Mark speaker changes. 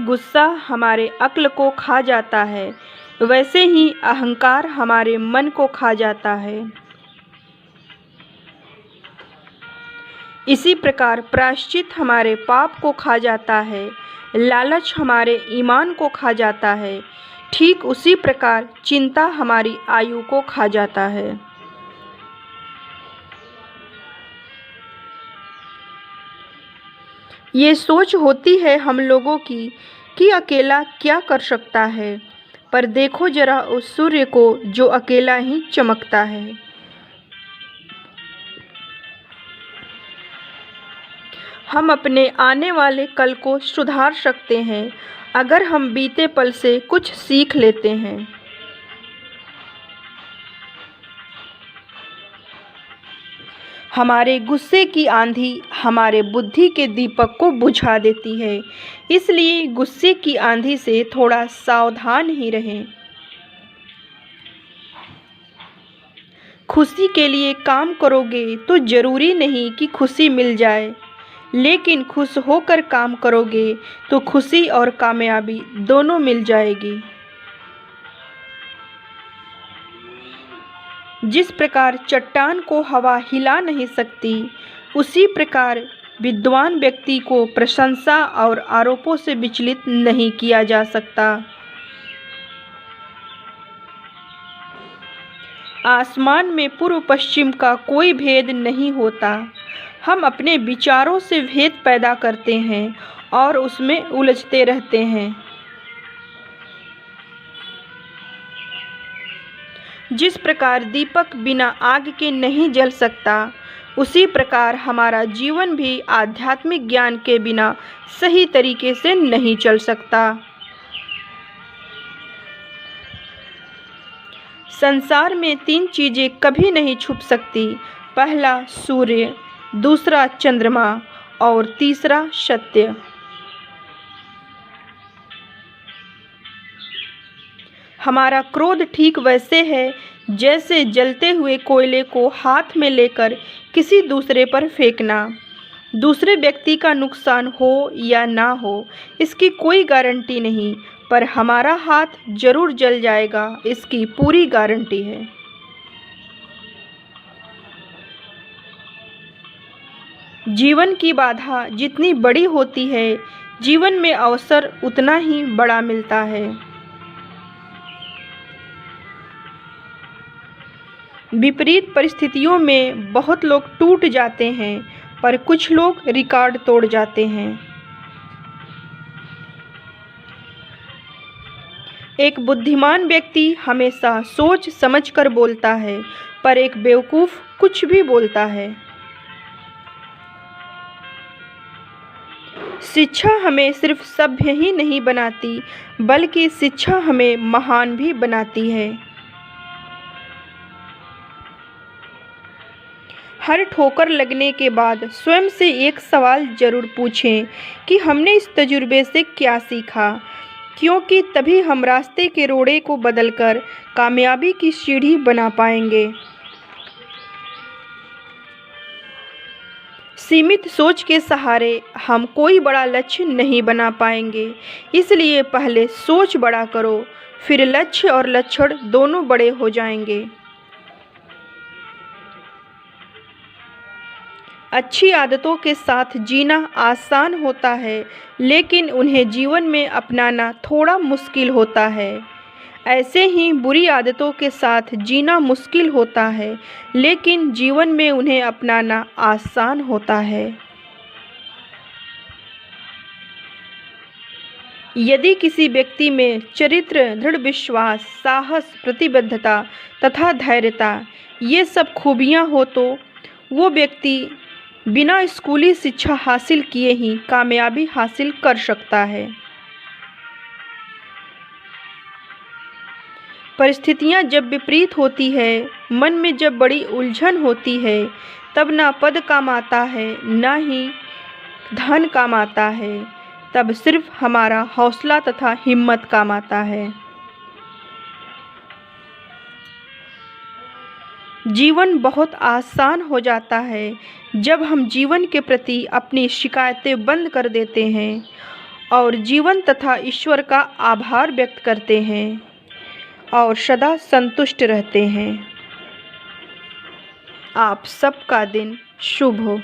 Speaker 1: गुस्सा हमारे अक्ल को खा जाता है, वैसे ही अहंकार हमारे मन को खा जाता है। इसी प्रकार प्रायश्चित हमारे पाप को खा जाता है, लालच हमारे ईमान को खा जाता है, ठीक उसी प्रकार चिंता हमारी आयु को खा जाता है। ये सोच होती है हम लोगों की कि अकेला क्या कर सकता है, पर देखो जरा उस सूर्य को जो अकेला ही चमकता है। हम अपने आने वाले कल को सुधार सकते हैं अगर हम बीते पल से कुछ सीख लेते हैं। हमारे गुस्से की आंधी हमारे बुद्धि के दीपक को बुझा देती है, इसलिए गुस्से की आंधी से थोड़ा सावधान ही रहें। खुशी के लिए काम करोगे तो जरूरी नहीं कि खुशी मिल जाए, लेकिन खुश होकर काम करोगे तो खुशी और कामयाबी दोनों मिल जाएगी। जिस प्रकार चट्टान को हवा हिला नहीं सकती, उसी प्रकार विद्वान व्यक्ति को प्रशंसा और आरोपों से विचलित नहीं किया जा सकता। आसमान में पूर्व पश्चिम का कोई भेद नहीं होता। हम अपने विचारों से भेद पैदा करते हैं और उसमें उलझते रहते हैं। जिस प्रकार दीपक बिना आग के नहीं जल सकता, उसी प्रकार हमारा जीवन भी आध्यात्मिक ज्ञान के बिना सही तरीके से नहीं चल सकता। संसार में 3 चीज़ें कभी नहीं छुप सकती। पहला सूर्य, दूसरा चंद्रमा और तीसरा सत्य। हमारा क्रोध ठीक वैसे है जैसे जलते हुए कोयले को हाथ में लेकर किसी दूसरे पर फेंकना। दूसरे व्यक्ति का नुकसान हो या ना हो, इसकी कोई गारंटी नहीं, पर हमारा हाथ जरूर जल जाएगा, इसकी पूरी गारंटी है। जीवन की बाधा जितनी बड़ी होती है, जीवन में अवसर उतना ही बड़ा मिलता है। विपरीत परिस्थितियों में बहुत लोग टूट जाते हैं, पर कुछ लोग रिकॉर्ड तोड़ जाते हैं। एक बुद्धिमान व्यक्ति हमेशा सोच समझकर बोलता है, पर एक बेवकूफ़ कुछ भी बोलता है। शिक्षा हमें सिर्फ सभ्य ही नहीं बनाती, बल्कि शिक्षा हमें महान भी बनाती है। हर ठोकर लगने के बाद स्वयं से एक सवाल जरूर पूछें कि हमने इस तजुर्बे से क्या सीखा, क्योंकि तभी हम रास्ते के रोड़े को बदलकर कामयाबी की सीढ़ी बना पाएंगे। सीमित सोच के सहारे हम कोई बड़ा लक्ष्य नहीं बना पाएंगे, इसलिए पहले सोच बड़ा करो, फिर लक्ष्य और लक्षण दोनों बड़े हो जाएंगे। अच्छी आदतों के साथ जीना आसान होता है, लेकिन उन्हें जीवन में अपनाना थोड़ा मुश्किल होता है। ऐसे ही बुरी आदतों के साथ जीना मुश्किल होता है, लेकिन जीवन में उन्हें अपनाना आसान होता है। यदि किसी व्यक्ति में चरित्र, दृढ़ विश्वास, साहस, प्रतिबद्धता तथा धैर्यता ये सब खूबियाँ हो तो वो व्यक्ति बिना स्कूली शिक्षा हासिल किए ही कामयाबी हासिल कर सकता है। परिस्थितियाँ जब विपरीत होती है, मन में जब बड़ी उलझन होती है, तब ना पद काम आता है, ना ही धन काम आता है, तब सिर्फ हमारा हौसला तथा हिम्मत काम आता है। जीवन बहुत आसान हो जाता है जब हम जीवन के प्रति अपनी शिकायतें बंद कर देते हैं और जीवन तथा ईश्वर का आभार व्यक्त करते हैं और सदा संतुष्ट रहते हैं। आप सबका दिन शुभ हो।